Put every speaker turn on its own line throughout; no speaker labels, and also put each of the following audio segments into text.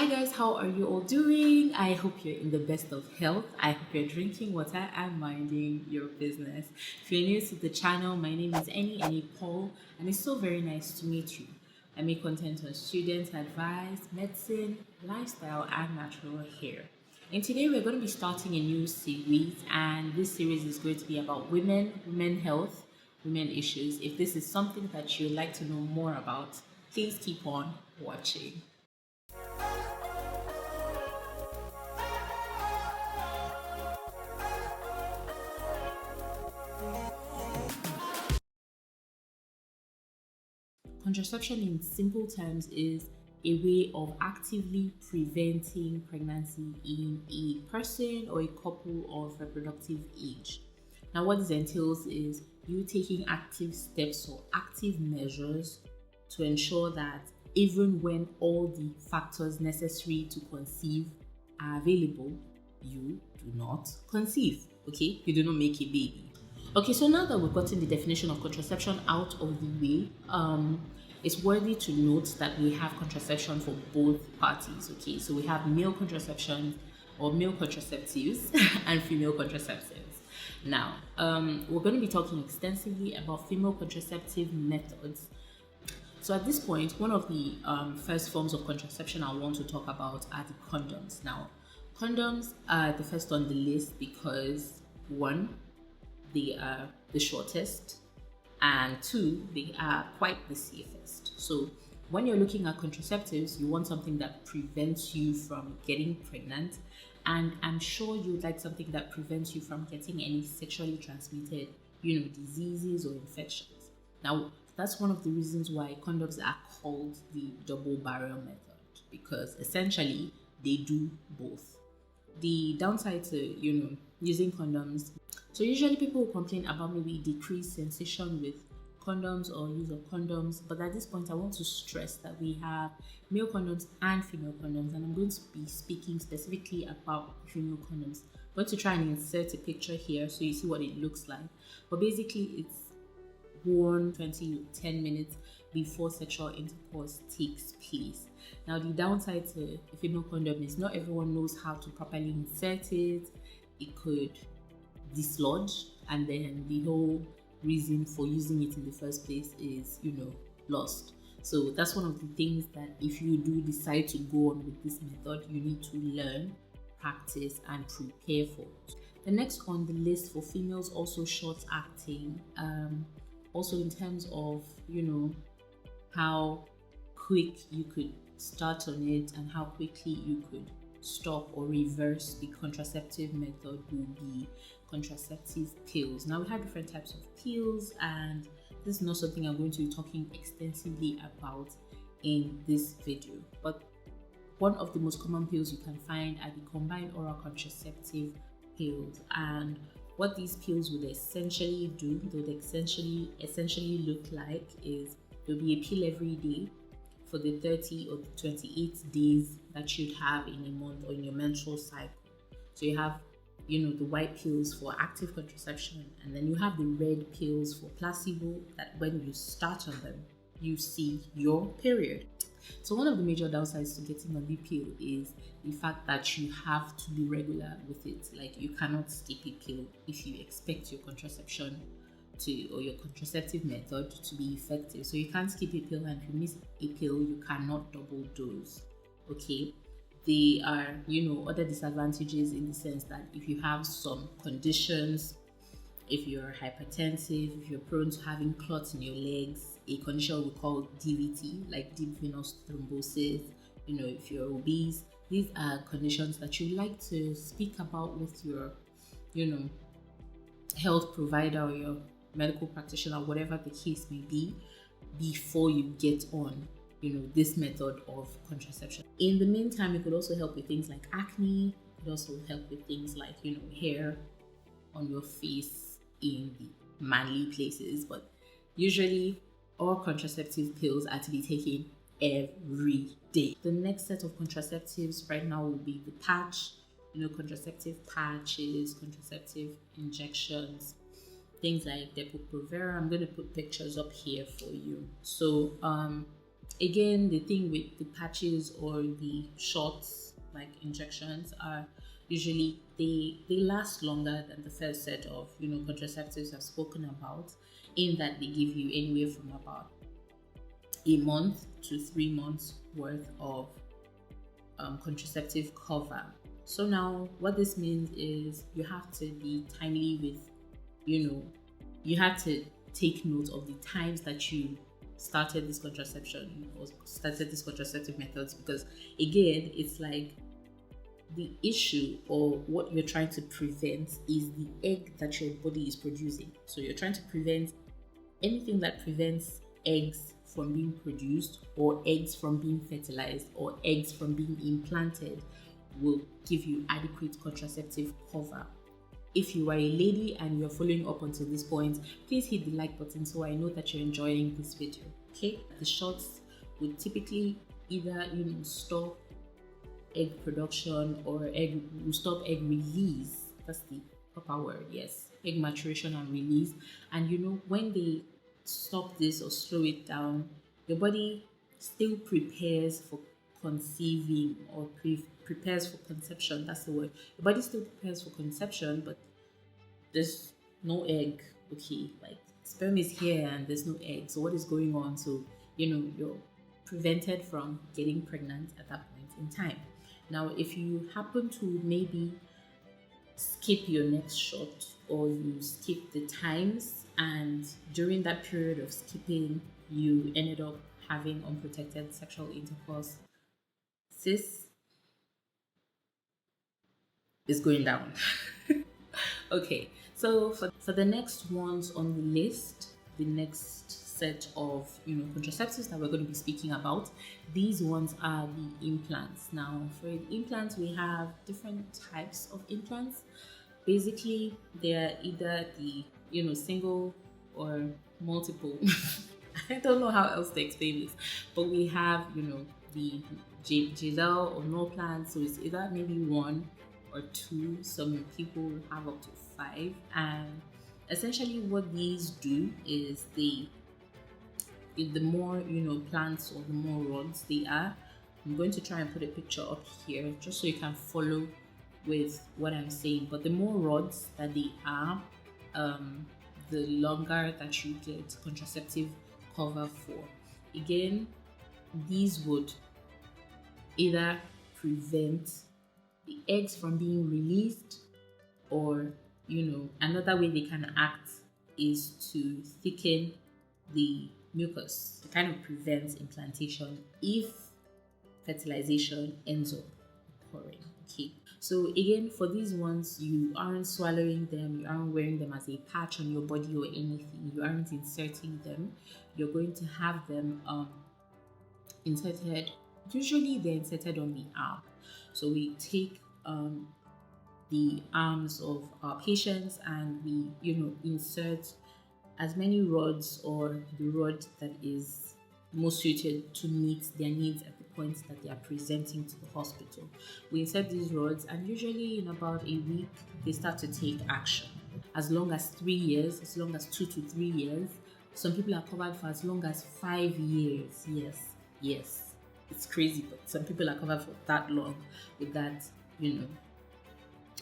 guys, how are you all doing? I hope you're in the best of health. I hope you're drinking water and minding your business. If you're new to the channel, my name is Annie Paul, and it's so very nice to meet you. I make content on student advice, medicine, lifestyle, and natural hair. And today we're going to be starting a new series, and this series is going to be about women health, women issues. If this is something that you'd like to know more about, please keep on watching. Contraception in simple terms is a way of actively preventing pregnancy in a person or a couple of reproductive age. Now, what this entails is you taking active steps or active measures to ensure that even when all the factors necessary to conceive are available, you do not conceive, okay? You do not make a baby. Okay, so now that we've gotten the definition of contraception out of the way, it's worthy to note that we have contraception for both parties, okay? So we have male contraception or male contraceptives and female contraceptives. Now, we're going to be talking extensively about female contraceptive methods. So at this point, one of the first forms of contraception I want to talk about are the condoms. Now, condoms are the first on the list because one, they are the shortest, and two, they are quite the safest. So when you're looking at contraceptives, you want something that prevents you from getting pregnant, and I'm sure you'd like something that prevents you from getting any sexually transmitted, diseases or infections. Now, that's one of the reasons why condoms are called the double barrel method, because essentially they do both. The downside to, using condoms, so usually people will complain about maybe decreased sensation with condoms or use of condoms, but at this point I want to stress that we have male condoms and female condoms, and I'm going to be speaking specifically about female condoms. I'm going to try and insert a picture here so you see what it looks like, but basically it's worn 20 to 10 minutes before sexual intercourse takes place. Now, the downside to a female condom is not everyone knows how to properly insert it. It could dislodge, and then the whole reason for using it in the first place is, lost. So that's one of the things that if you do decide to go on with this method, you need to learn, practice, and prepare for. The next on the list for females, also short acting, also in terms of, how quick you could start on it and how quickly you could stop or reverse the contraceptive method will be contraceptive pills. Now, we have different types of pills, and this is not something I'm going to be talking extensively about in this video, but one of the most common pills you can find are the combined oral contraceptive pills. And what these pills would essentially do, they would essentially look like is there'll be a pill every day for the 30 or the 28 days that you'd have in a month or in your menstrual cycle. So you have, the white pills for active contraception, and then you have the red pills for placebo, that when you start on them, you see your period. So one of the major downsides to getting on the pill is the fact that you have to be regular with it. Like, you cannot skip a pill if you expect your contraception or your contraceptive method to be effective. So you can't skip a pill, and if you miss a pill, you cannot double dose. Okay, there are other disadvantages in the sense that if you have some conditions, if you're hypertensive, if you're prone to having clots in your legs, a condition we call DVT, like deep venous thrombosis, if you're obese, these are conditions that you like to speak about with your health provider or your medical practitioner, whatever the case may be, before you get on this method of contraception. In the meantime, it could also help with things like acne. It could also help with things like hair on your face in the manly places, but usually all contraceptive pills are to be taken every day. The next set of contraceptives right now will be the patch, contraceptive patches, contraceptive injections, things like Depo-Provera. I'm going to put pictures up here for you. So again, the thing with the patches or the shots, like injections, are usually they last longer than the first set of contraceptives I've spoken about, in that they give you anywhere from about a month to 3 months worth of contraceptive cover. So now what this means is you have to be timely with, you have to take note of the times that you started this contraception or started this contraceptive methods, because again, it's like the issue or what you're trying to prevent is the egg that your body is producing. So you're trying to prevent anything that prevents eggs from being produced, or eggs from being fertilized, or eggs from being implanted, will give you adequate contraceptive cover. If you are a lady and you're following up until this point, please hit the like button so I know that you're enjoying this video. Okay, the shots would typically either stop egg production, or will stop egg release. That's the proper word. Yes, egg maturation and release. And when they stop this or slow it down, your body still prepares for conceiving, or prepares for conception. That's the word. Your body still prepares for conception, but there's no egg. Okay, like sperm is here and there's no egg. So what is going on? So you're prevented from getting pregnant at that point in time. Now, if you happen to maybe skip your next shot, or you skip the times, and during that period of skipping you ended up having unprotected sexual intercourse, sis is going down. Okay, so for the next ones on the list, the next set of contraceptives that we're going to be speaking about, these ones are the implants. Now, for the implants, we have different types of implants. Basically, they're either the single or multiple. I don't know how else to explain this, but we have the gel or no plans. So it's either maybe 1 or 2. Some people have up to 5, and essentially what these do is the more plants or the more rods they are. I'm going to try and put a picture up here just so you can follow with what I'm saying. But the more rods that they are, the longer that you get contraceptive cover for. Again, these would either prevent the eggs from being released, or another way they can act is to thicken the mucus. It kind of prevents implantation if fertilization ends up occurring. Okay, so again, for these ones, you aren't swallowing them, you aren't wearing them as a patch on your body or anything, you aren't inserting them. You're going to have them inserted. Usually they're inserted on the arm. So we take the arms of our patients and we insert as many rods, or the rod that is most suited to meet their needs at the point that they are presenting to the hospital. We insert these rods, and usually in about a week they start to take action. As long as 3 years, as long as 2 to 3 years. Some people are covered for as long as 5 years. Yes, it's crazy, but some people are covered for that long with that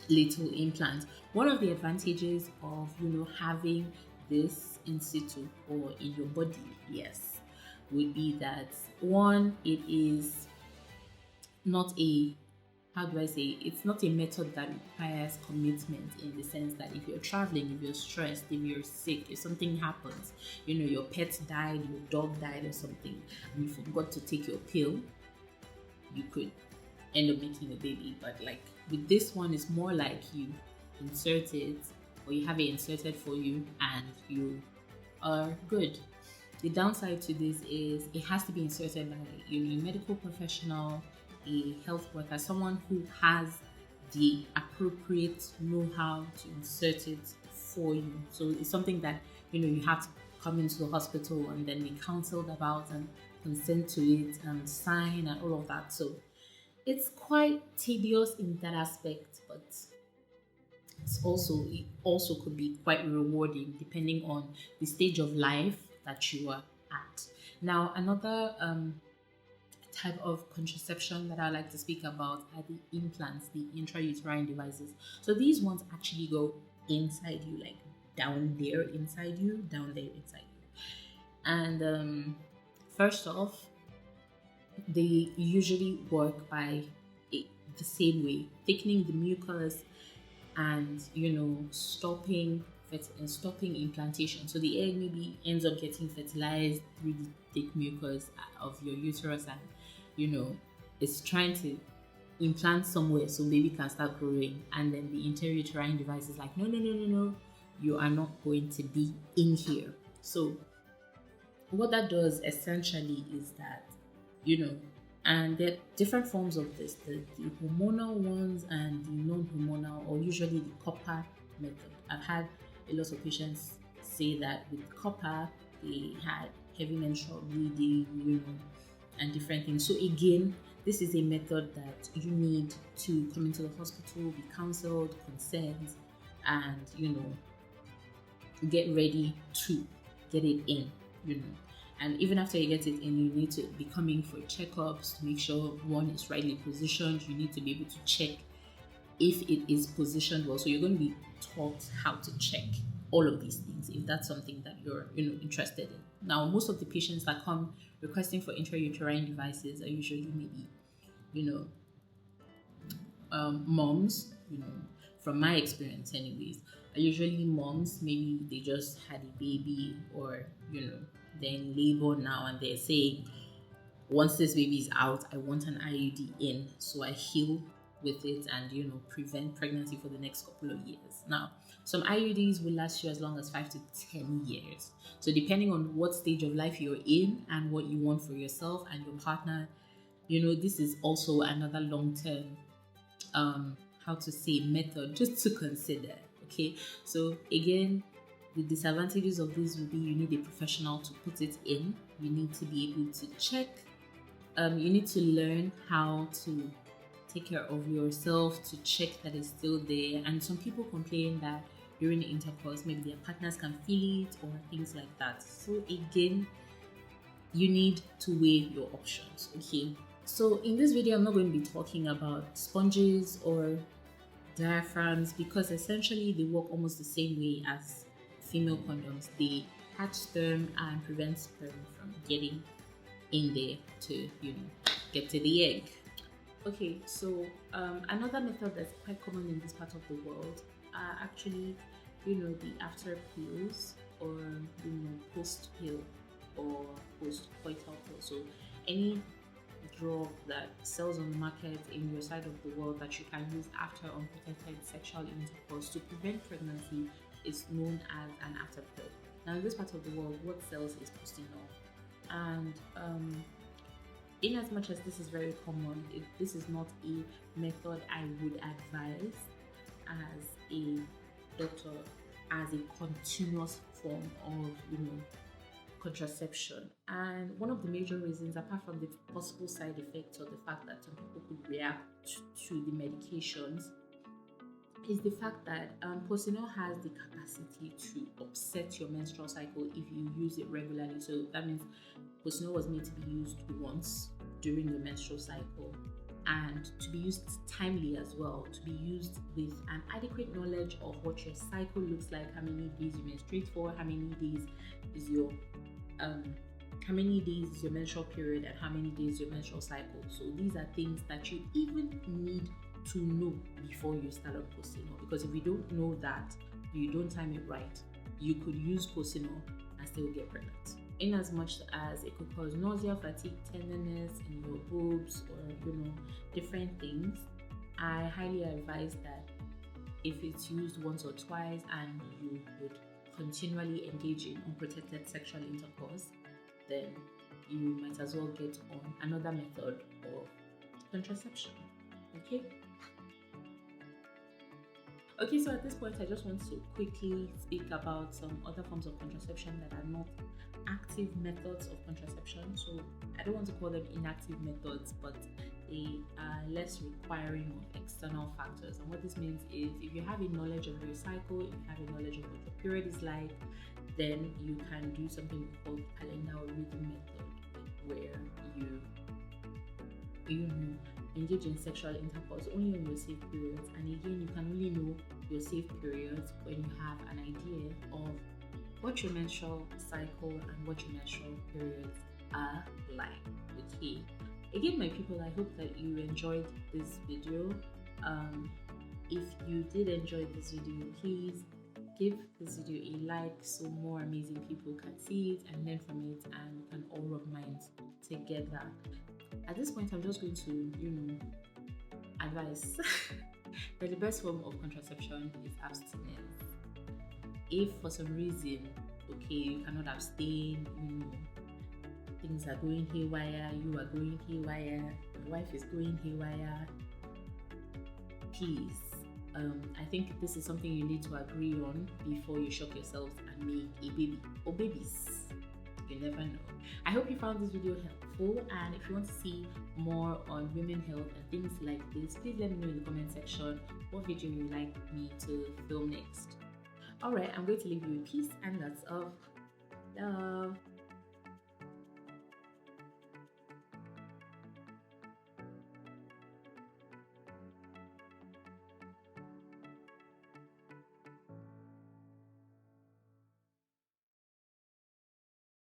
little implant. One of the advantages of having this in situ or in your body, yes, would be that, one, it is not a, it's not a method that requires commitment, in the sense that if you're traveling, if you're stressed, if you're sick, if something happens, your pet died, your dog died or something, and you forgot to take your pill, you could end up making a baby. But like with this one, it's more like you insert it, or you have it inserted for you, and you are good. The downside to this is it has to be inserted by a medical professional, a health worker, someone who has the appropriate know-how to insert it for you. So it's something that you have to come into the hospital and then be counseled about and consent to it and sign and all of that. So it's quite tedious in that aspect, but it also could be quite rewarding depending on the stage of life that you are at. Now, another type of contraception that I like to speak about are the implants, the intrauterine devices. So these ones actually go inside you, like down there inside you. And first off, they usually work by the same way, thickening the mucus and stopping implantation. So the egg maybe ends up getting fertilized through the thick mucus of your uterus, and it's trying to implant somewhere so baby can start growing, and then the intrauterine device is like, no, you are not going to be in here. So what that does essentially is that, and there are different forms of this, the hormonal ones and the non-hormonal, or usually the copper method. I've had a lot of patients say that with copper, they had heavy menstrual bleeding, and different things. So again, this is a method that you need to come into the hospital, be counseled, consent, and, get ready to get it in, And even after you get it in, you need to be coming for checkups to make sure one is rightly positioned. You need to be able to check if it is positioned well. So you're going to be taught how to check all of these things if that's something that you're interested in. Now, most of the patients that come requesting for intrauterine devices are usually maybe moms, from my experience anyways, are usually moms. Maybe they just had a baby, or they're in labor now and they're saying, once this baby is out, I want an IUD in so I heal with it and prevent pregnancy for the next couple of years. Now, some IUDs will last you as long as 5 to 10 years. So depending on what stage of life you're in and what you want for yourself and your partner, this is also another long-term method just to consider. Okay, so again, the disadvantages of this would be you need a professional to put it in. You need to be able to check. You need to learn how to take care of yourself, to check that it's still there. And some people complain that during the intercourse, maybe their partners can feel it or things like that. So again, you need to weigh your options. Okay, so in this video, I'm not going to be talking about sponges or diaphragms, because essentially they work almost the same way as female condoms. They hatch sperm and prevent sperm from getting in there to get to the egg. Okay, so another method that's quite common in this part of the world are actually the after pills, or post pill or post coital pill. So any drug that sells on the market in your side of the world that you can use after unprotected sexual intercourse to prevent pregnancy is known as an after pill. Now, in this part of the world, what sells is postinol, and in as much as this is very common, this is not a method I would advise as a doctor as a continuous form of contraception. And one of the major reasons, apart from the possible side effects or the fact that some people could react to the medications, is the fact that postinol has the capacity to upset your menstrual cycle if you use it regularly. So that means postinol was made to be used once during the menstrual cycle, and to be used timely as well, to be used with an adequate knowledge of what your cycle looks like, how many days you menstruate for, how many days is your menstrual period, and how many days your menstrual cycle. So these are things that you even need to know before you start on postinol, because if you don't know that, you don't time it right, you could use postinol and still get pregnant. In as much as it could cause nausea, fatigue, tenderness in your boobs, or different things, I highly advise that if it's used once or twice and you would continually engage in unprotected sexual intercourse, then you might as well get on another method of contraception. Okay, so at this point, I just want to quickly speak about some other forms of contraception that are not active methods of contraception. So I don't want to call them inactive methods, but they are less requiring of external factors. And what this means is, if you have a knowledge of your cycle, if you have a knowledge of what your period is like, then you can do something called calendar or rhythm method, where you engage in sexual intercourse only on your safe periods. And again, you can only know your safe periods when you have an idea of what your menstrual cycle and what your menstrual periods are like. Okay. Again, my people, I hope that you enjoyed this video. If you did enjoy this video, please give this video a like so more amazing people can see it and learn from it, and we can all rub minds together. At this point, I'm just going to, advise that the best form of contraception is abstinence. If for some reason, you cannot abstain, things are going haywire, you are going haywire, your wife is going haywire, please, I think this is something you need to agree on before you shock yourselves and make a baby or babies. You never know. I hope you found this video helpful, and if you want to see more on women health and things like this, please let me know in the comment section what video you would like me to film next. Alright, I'm going to leave you in peace and lots of love.